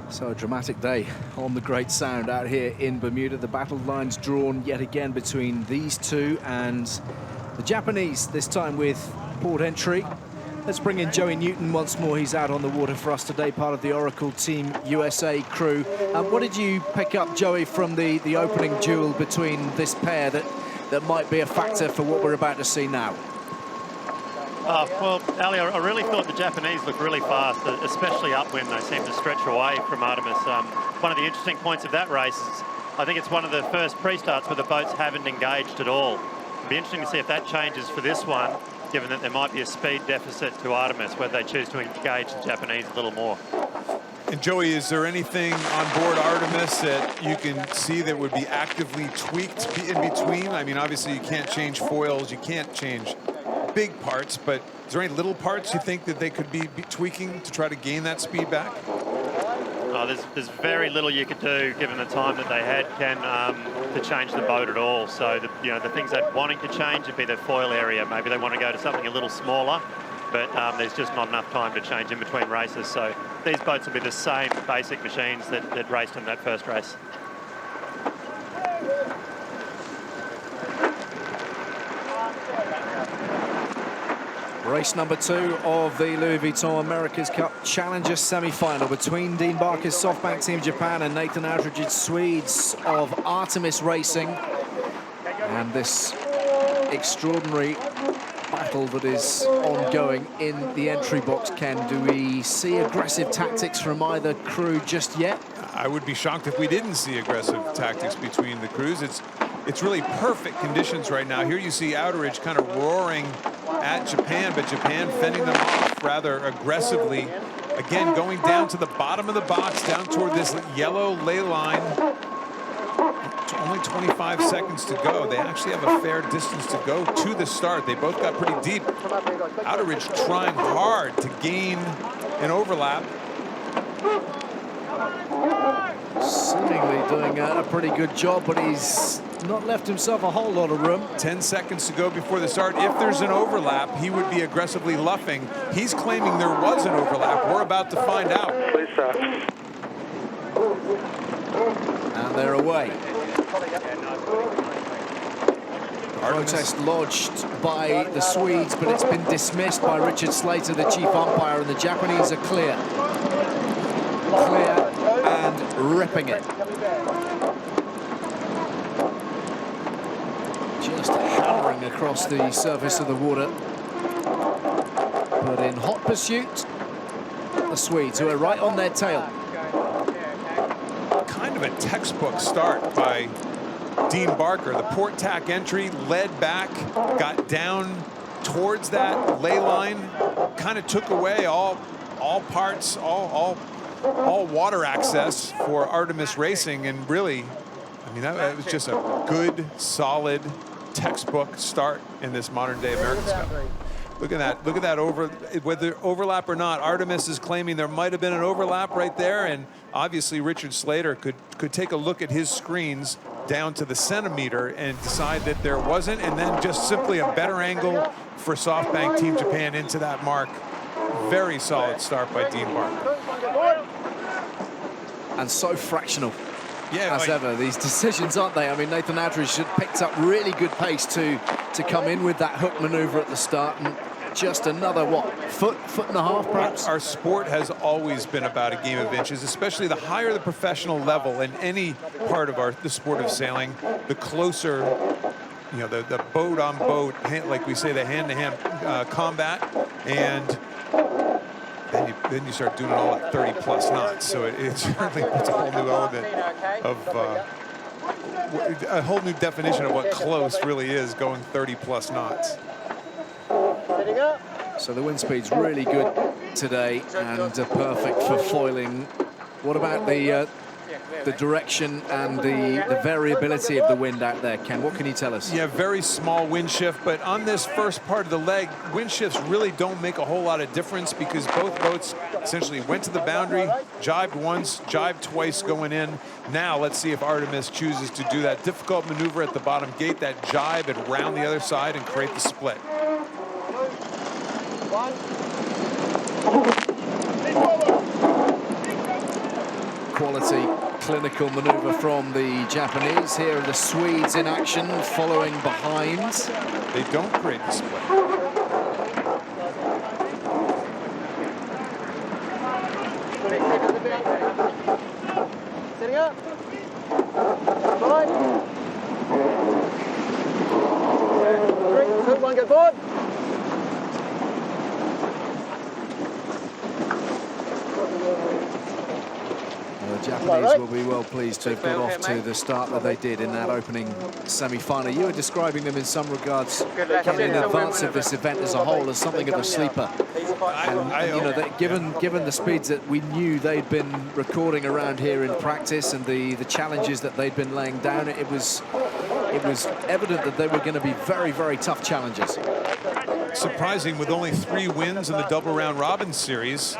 So a dramatic day on the Great Sound out here in Bermuda. The battle lines drawn yet again between these two and the Japanese, this time with port entry. Let's bring in Joey Newton once more. He's out on the water for us today, part of the Oracle Team USA crew. What did you pick up, Joey, from the opening duel between this pair that might be a factor for what we're about to see now? Well, Ali, I really thought the Japanese looked really fast, especially upwind. They seemed to stretch away from Artemis. One of the interesting points of that race is I think it's one of the first pre-starts where the boats haven't engaged at all. It'll be interesting to see if that changes for this one, given that there might be a speed deficit to Artemis, whether they choose to engage the Japanese a little more. And Joey, is there anything on board Artemis that you can see that would be actively tweaked in between? I mean, obviously you can't change foils, you can't change big parts, but is there any little parts you think that they could be tweaking to try to gain that speed back? There's very little you could do given the time that they had, Ken, to change the boat at all. So the things they're wanting to change would be their foil area. Maybe they want to go to something a little smaller, but there's just not enough time to change in between races. So these boats will be the same basic machines that raced in that first race. Race number 2 of the Louis Vuitton America's Cup Challenger semi-final between Dean Barker's SoftBank Team Japan and Nathan Aldridge's Swedes of Artemis Racing. And this extraordinary battle that is ongoing in the entry box. Ken, do we see aggressive tactics from either crew just yet? I would be shocked if we didn't see aggressive tactics between the crews. It's really perfect conditions right now. Here you see Aldridge kind of roaring at Japan, but Japan fending them off rather aggressively. Again, going down to the bottom of the box, down toward this yellow ley line. Only 25 seconds to go. They actually have a fair distance to go to the start. They both got pretty deep. Aldridge trying hard to gain an overlap. Seemingly doing a pretty good job, but he's not left himself a whole lot of room. 10 seconds to go before the start. If there's an overlap, he would be aggressively luffing. He's claiming there was an overlap. We're about to find out. And they're away. Protest lodged by the Swedes, but it's been dismissed by Richard Slater, the chief umpire, and the Japanese are clear. Clear and ripping it. Just hammering across the surface of the water. But in hot pursuit, the Swedes, who are right on their tail. Kind of a textbook start by Dean Barker. The port tack entry, led back, got down towards that ley line, kind of took away all parts, all water access for Artemis Racing, and really, I mean, that was just a good, solid, textbook start in this modern day America's Cup. Look at that. Look at that whether overlap or not. Artemis is claiming there might have been an overlap right there, and obviously Richard Slater could take a look at his screens down to the centimeter and decide that there wasn't, and then just simply a better angle for SoftBank Team Japan into that mark. Very solid start by Dean Barker. And so fractional. Yeah, as ever, these decisions, aren't they? I mean, Nathan Aldridge should picked up really good pace to come in with that hook maneuver at the start, and just another, what, foot and a half, perhaps? Our sport has always been about a game of inches, especially the higher the professional level in any part of the sport of sailing, the closer, you know, the boat on boat, like we say, the hand-to-hand combat, and then you start doing it all at 30+ knots. So it certainly puts a whole new element of a whole new definition of what close really is, going 30+ knots. So the wind speed's really good today and perfect for foiling. What about the direction and the variability of the wind out there, Ken? What can you tell us? Yeah, very small wind shift, but on this first part of the leg, wind shifts really don't make a whole lot of difference because both boats essentially went to the boundary, jibed once, jibed twice going in. Now let's see if Artemis chooses to do that difficult maneuver at the bottom gate, that jibe, and round the other side and create the split. quality clinical maneuver from the Japanese. Here are the Swedes in action, following behind. They don't create the split. Setting up. Right. 3, 2, 1, go forward. The Japanese will be well pleased to have got off to the start that they did in that opening semi-final. You were describing them in some regards, Ken, in advance of this event as a whole, as something of a sleeper. And you know, that given the speeds that we knew they'd been recording around here in practice and the challenges that they'd been laying down, it was evident that they were going to be very, very tough challenges. Surprising, with only 3 wins in the double round robin series,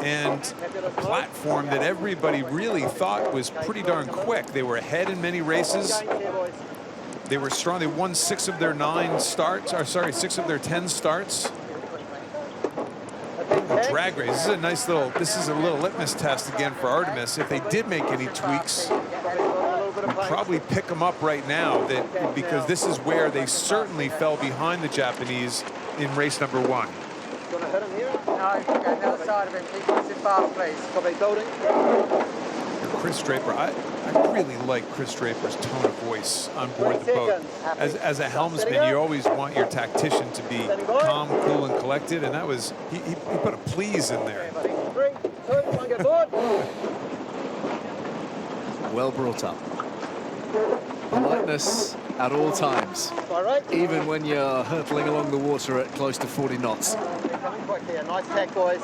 and a platform that everybody really thought was pretty darn quick. They were ahead in many races. They were strong. They won 6 of their 9 starts, or sorry, 6 of their 10 starts. A drag race. This is a little litmus test again for Artemis. If they did make any tweaks, we'd probably pick them up right now, because this is where they certainly fell behind the Japanese in race number 1. Gonna hit him here? No, go the other side of him. Keep pushing fast, please. Copy, building. Chris Draper, I really like Chris Draper's tone of voice on board the boat. As a helmsman, you always want your tactician to be calm, cool, and collected, and that was, he put a please in there. 3, 2, 1, go forward. Well brought up. Politeness at all times, even when you're hurtling along the water at close to 40 knots. Quick here. Nice tack, boys.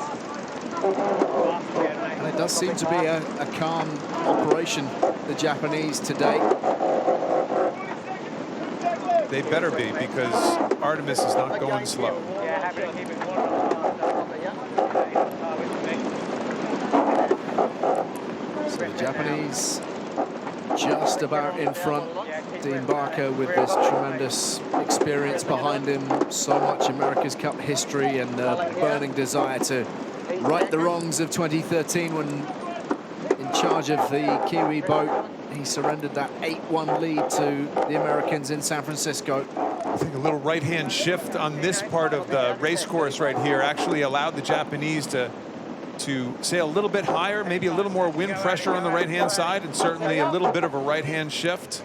And it does seem to be a calm operation, the Japanese today. They better be, because Artemis is not going slow. So the Japanese just about in front. Dean Barker with this tremendous experience behind him, so much America's Cup history, and a burning desire to right the wrongs of 2013 when in charge of the Kiwi boat. He surrendered that 8-1 lead to the Americans in San Francisco. I think a little right-hand shift on this part of the race course right here actually allowed the Japanese to sail a little bit higher, maybe a little more wind pressure on the right-hand side, and certainly a little bit of a right-hand shift.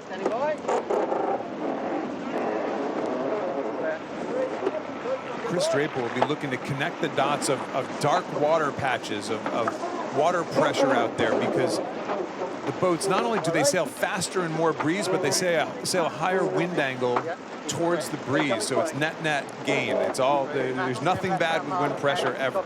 Chris Draper will be looking to connect the dots of dark water patches, of water pressure out there, because the boats, not only do they sail faster and more breeze, but they sail a higher wind angle towards the breeze, so it's net gain. It's all, there's nothing bad with wind pressure ever.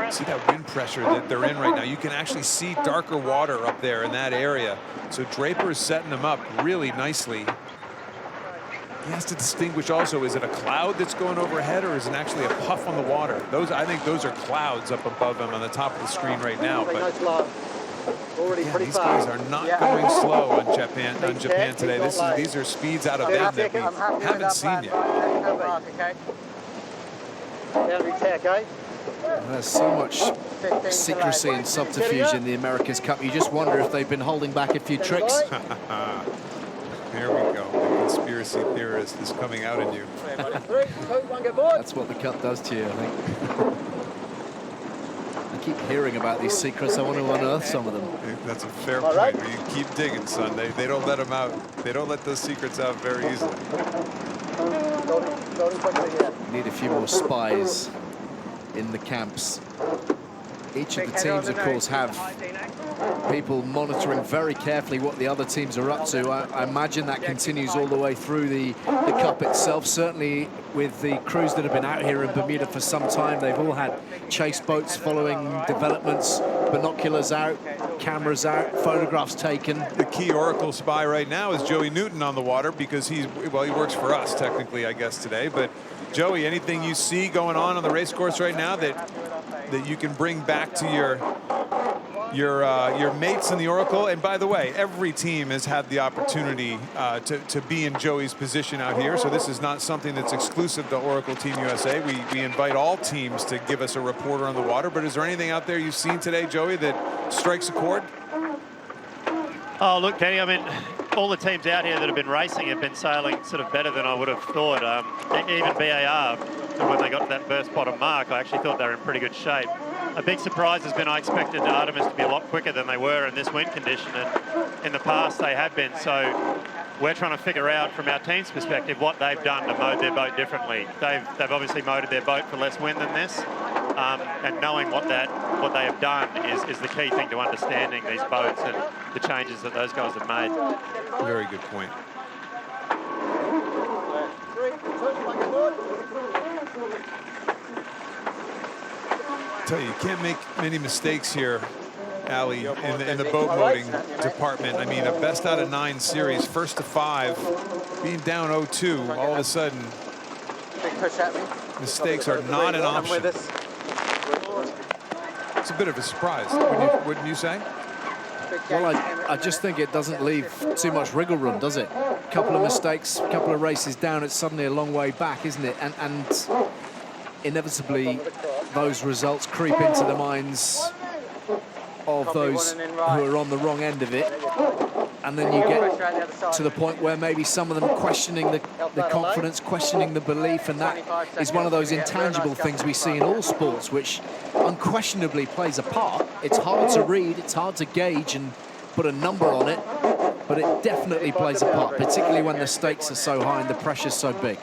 See that wind pressure that they're in right now. You can actually see darker water up there in that area. So Draper is setting them up really nicely. He has to distinguish also, is it a cloud that's going overhead, or is it actually a puff on the water? I think those are clouds up above him on the top of the screen right now. But yeah, these guys are not going slow on Japan today. These are speeds out of them that we haven't seen yet. There's so much secrecy and subterfuge in the America's Cup. You just wonder if they've been holding back a few tricks. There we go. The conspiracy theorist is coming out in you. That's what the Cup does to you, I think. I keep hearing about these secrets. I want to unearth some of them. That's a fair point. You keep digging, son. They don't let them out. They don't let those secrets out very easily. Need a few more spies in the camps. Each of the teams, of course, have people monitoring very carefully what the other teams are up to. I imagine that continues all the way through the Cup itself. Certainly with the crews that have been out here in Bermuda for some time, they've all had chase boats following developments, binoculars out, cameras out, photographs taken. The key Oracle spy right now is Joey Newton on the water, because he works for us technically, I guess, today. But Joey, anything you see going on the race course right now that you can bring back to your your mates in the Oracle. And by the way, every team has had the opportunity to be in Joey's position out here. So this is not something that's exclusive to Oracle Team USA. We invite all teams to give us a reporter on the water. But is there anything out there you've seen today, Joey, that strikes a chord? Oh, look, Kenny, I mean, all the teams out here that have been racing have been sailing sort of better than I would have thought. Even BAR, when they got to that burst bottom mark, I actually thought they were in pretty good shape. A big surprise has been I expected Artemis to be a lot quicker than they were in this wind condition, and in the past they have been. So we're trying to figure out from our team's perspective what they've done to mold their boat differently. They've obviously molded their boat for less wind than this, and knowing what they have done is the key thing to understanding these boats and the changes that those guys have made. Very good point. I tell you, you can't make many mistakes here, Ali, in the boat loading department. I mean, a best out of 9 series, first to 5, being down 0-2, all of a sudden, mistakes are not an option. It's a bit of a surprise, wouldn't you say? Well, I just think it doesn't leave too much wriggle room, does it? A couple of mistakes, a couple of races down, it's suddenly a long way back, isn't it? And inevitably, those results creep into the minds of those who are on the wrong end of it. And then you get to the point where maybe some of them are questioning the confidence, questioning the belief, and that is one of those intangible things we see in all sports, which unquestionably plays a part. It's hard to read, it's hard to gauge and put a number on it, but it definitely plays a part, particularly when the stakes are so high and the pressure's so big.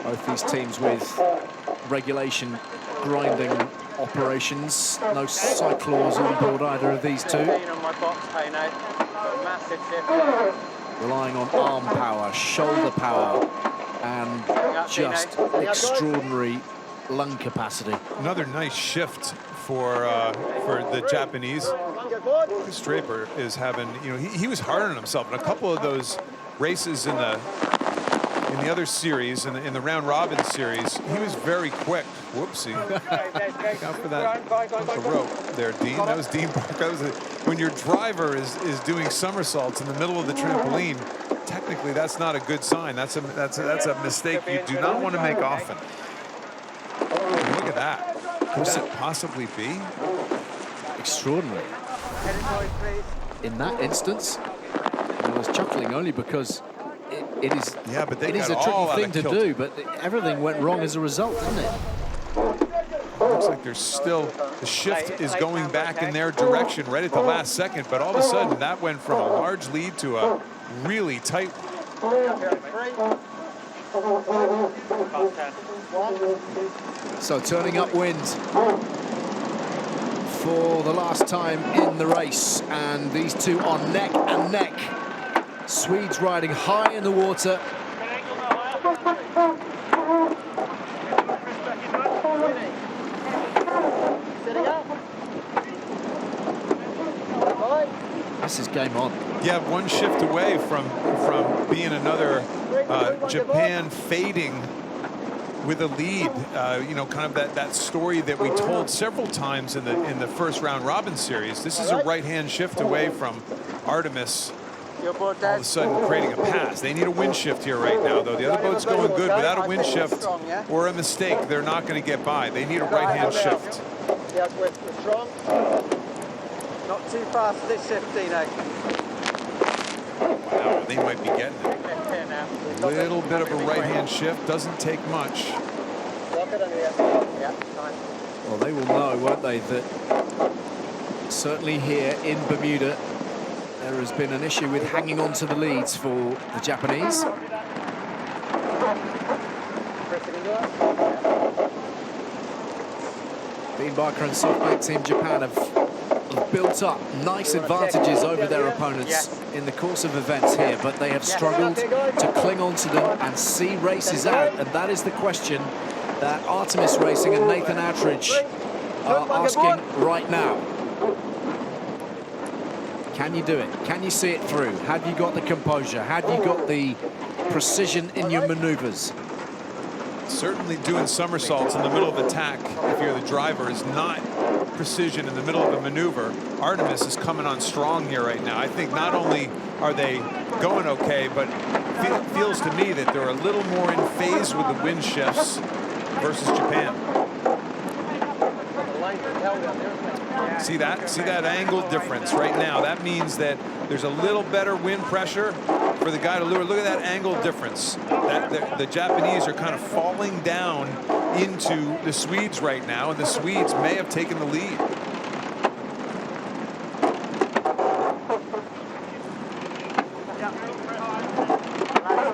Both these teams with regulation grinding operations. No cyclores on board either of these two. Relying on arm power, shoulder power, and just extraordinary lung capacity. Another nice shift for the Japanese. Chris Draper is having, you know, he was hard on himself in a couple of those races in the other series, in the round robin series. He was very quick. Whoopsie. Look out for that rope there, Dean. That was Dean Barker. When your driver is doing somersaults in the middle of the trampoline, technically that's not a good sign. That's a mistake you do not want to make often. Look at that. Could that possibly be? Extraordinary. In that instance, I was chuckling only because it is a tricky thing to do, but everything went wrong as a result, didn't it? Looks like there's still, the shift is going back in their direction right at the last second, but all of a sudden that went from a large lead to a really tight one. So turning upwind for the last time in the race, and these two are neck and neck. Swedes riding high in the water. This is game on. Yeah, one shift away from being another Japan fading with a lead. You know, kind of that story that we told several times in the first round robin series. This is a right-hand shift away from Artemis. All of a sudden creating a pass. They need a wind shift here right now, though. The other boat's going good. Without a wind shift or a mistake, they're not going to get by. They need a right-hand shift. Yes, we're strong. Not too fast for this shift, Dino. Wow, they might be getting it. A little bit of a right-hand shift. Doesn't take much. Well, they will know, won't they, that certainly here in Bermuda, there has been an issue with hanging on to the leads for the Japanese. Dean Barker and SoftBank Team Japan have built up nice advantages over their opponents in the course of events here, but they have struggled to cling on to them and see races out, and that is the question that Artemis Racing and Nathan Outridge are asking right now. Can you do it? Can you see it through? Have you got the composure? Have you got the precision in your maneuvers? Certainly doing somersaults in the middle of attack, if you're the driver, is not precision in the middle of a maneuver. Artemis is coming on strong here right now. I think not only are they going okay, but it feels to me that they're a little more in phase with the wind shifts versus Japan. See that angle difference right now. That means that there's a little better wind pressure for the guy to lure. Look at that angle difference. The Japanese are kind of falling down into the Swedes right now, and the Swedes may have taken the lead.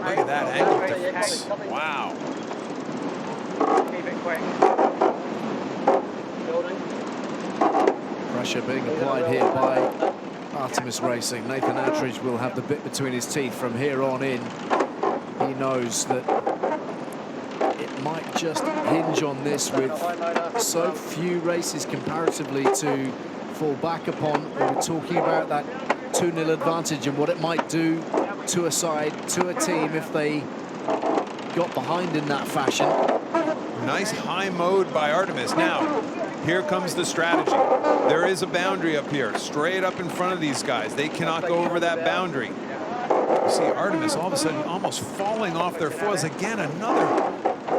Look at that angle difference. Wow. Keep it quick. Pressure being applied here by Artemis Racing. Nathan Attridge will have the bit between his teeth from here on in. He knows that it might just hinge on this with so few races comparatively to fall back upon. We were talking about that 2-0 advantage and what it might do to a side, to a team, if they got behind in that fashion. Nice high mode by Artemis. Now, here comes the strategy. There is a boundary up here, straight up in front of these guys. They cannot go over that boundary. You see Artemis all of a sudden almost falling off their foils. Again, another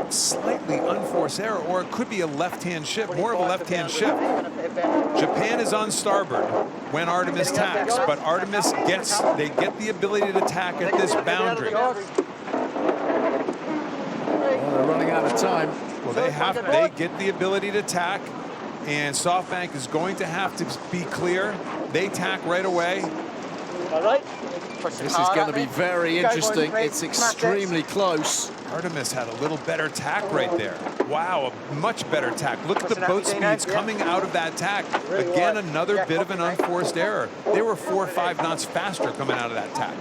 slightly unforced error, or it could be a left-hand shift, more of a left-hand shift. Japan is on starboard when Artemis tacks, but Artemis they get the ability to tack at this boundary. Well, they're running out of time. Well, they get the ability to tack, and SoftBank is going to have to be clear. They tack right away. All right. This is going to be very interesting. It's extremely close. Artemis had a little better tack right there. Wow, a much better tack. Look at the boat speeds coming out of that tack. Again, another bit of an unforced error. They were 4 or 5 knots faster coming out of that tack.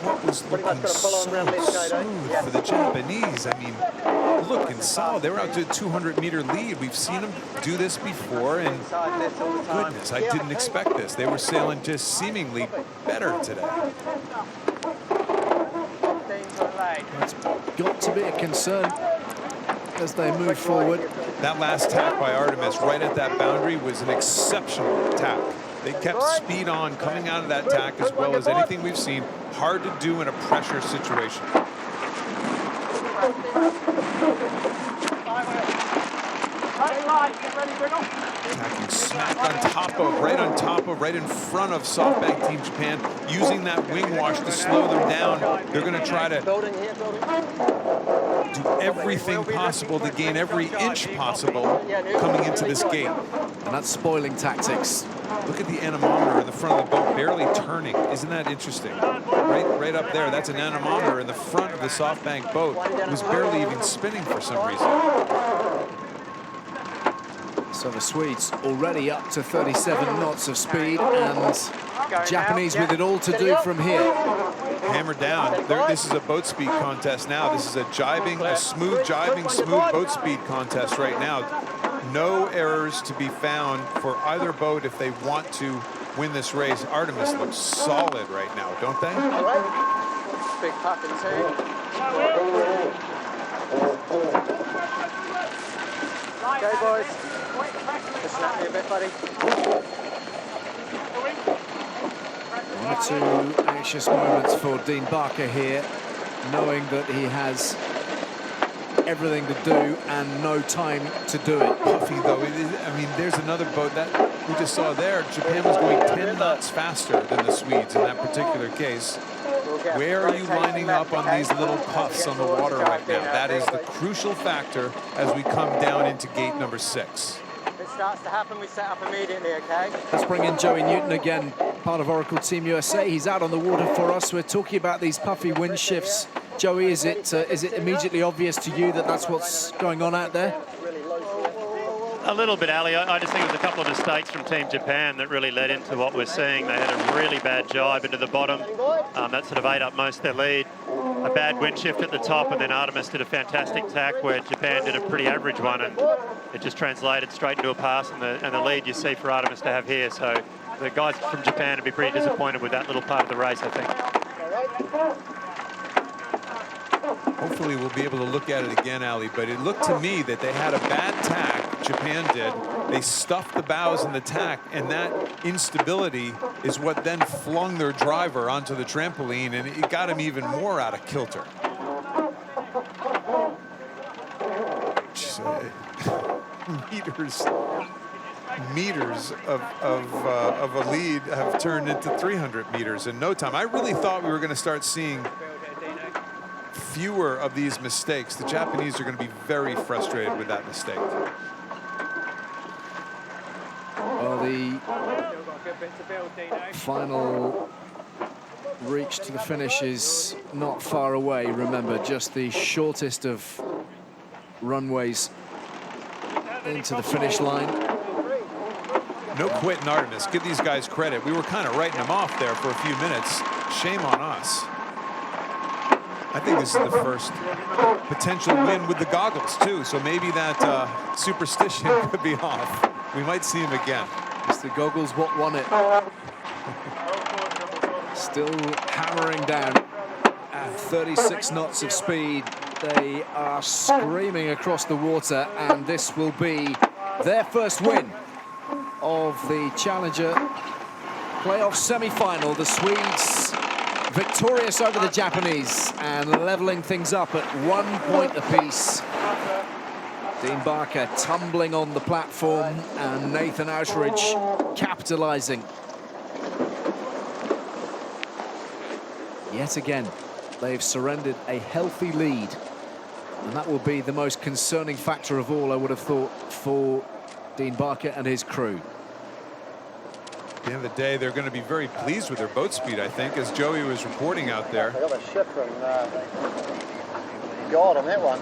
What was looking so smooth for the Japanese. I mean, looking solid. They were out to a 200-meter lead. We've seen them do this before, and goodness, I didn't expect this. They were sailing just seemingly better today. It's got to be a concern as they move forward. That last tack by Artemis right at that boundary was an exceptional tack. They kept speed on coming out of that tack as well as anything we've seen. Hard to do in a pressure situation. Tacking smack on top of, right in front of SoftBank Team Japan, using that wing wash to slow them down. They're going to try to do everything possible to gain every inch possible coming into this gate. And that's spoiling tactics. Look at the anemometer in the front of the boat barely turning. Isn't that interesting? Right up there, that's an anemometer in the front of the SoftBank boat. It was barely even spinning for some reason. So the Swedes already up to 37 knots of speed, and Japanese with it all to do from here. Hammered down. This is a boat speed contest now. This is a smooth boat speed contest right now. No errors to be found for either boat if they want to win this race. Artemis looks solid right now, don't they? Big puck and two. Go, boys. Just snap me a bit, buddy. One or two anxious moments for Dean Barker here, knowing that he has everything to do and no time to do it. Puffy, though, I mean, there's another boat that we just saw there. Japan was going 10 knots faster than the Swedes in that particular case. Where are you lining up on these little puffs on the water right now? That is the crucial factor as we come down into gate number 6. If it starts to happen, we set up immediately, okay? Let's bring in Joey Newton again, part of Oracle Team USA. He's out on the water for us. We're talking about these puffy wind shifts. Joey, is it immediately obvious to you that that's what's going on out there? A little bit, Ali. I just think it was a couple of mistakes from Team Japan that really led into what we're seeing. They had a really bad jibe into the bottom. That sort of ate up most of their lead. A bad wind shift at the top, and then Artemis did a fantastic tack where Japan did a pretty average one, and it just translated straight into a pass, and the lead you see for Artemis to have here. So the guys from Japan would be pretty disappointed with that little part of the race, I think. Hopefully we'll be able to look at it again, Ali, but it looked to me that they had a bad tack, Japan did. They stuffed the bows in the tack, and that instability is what then flung their driver onto the trampoline, and it got him even more out of kilter. meters of a lead have turned into 300 meters in no time. I really thought we were going to start seeing fewer of these mistakes. The Japanese are going to be very frustrated with that mistake. Well, the final reach to the finish is not far away. Remember, just the shortest of runways into the finish line. No quit in Artemis. Give these guys credit. We were kind of writing them off there for a few minutes. Shame on us. I think this is the first potential win with the goggles, too. So maybe that superstition could be off. We might see him again. It's the goggles what won it. Still hammering down at 36 knots of speed. They are screaming across the water, and this will be their first win of the Challenger playoff semi-final. The Swedes victorious over the Japanese and leveling things up at 1 point apiece. Dean Barker tumbling on the platform and Nathan Outridge capitalizing. Yet again, they've surrendered a healthy lead, and that will be the most concerning factor of all, I would have thought, for Dean Barker and his crew. At the end of the day, they're going to be very pleased with their boat speed, I think, as Joey was reporting out there. I got a shift from God on that one.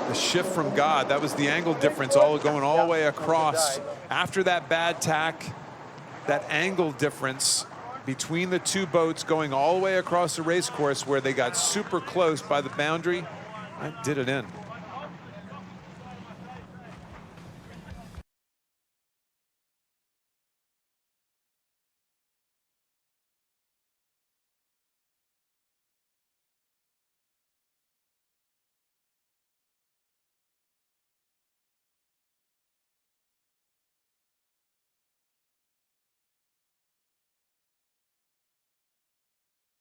The shift from God, that was the angle difference, going all the way across. After that bad tack, that angle difference between the two boats going all the way across the race course where they got super close by the boundary, that did it in.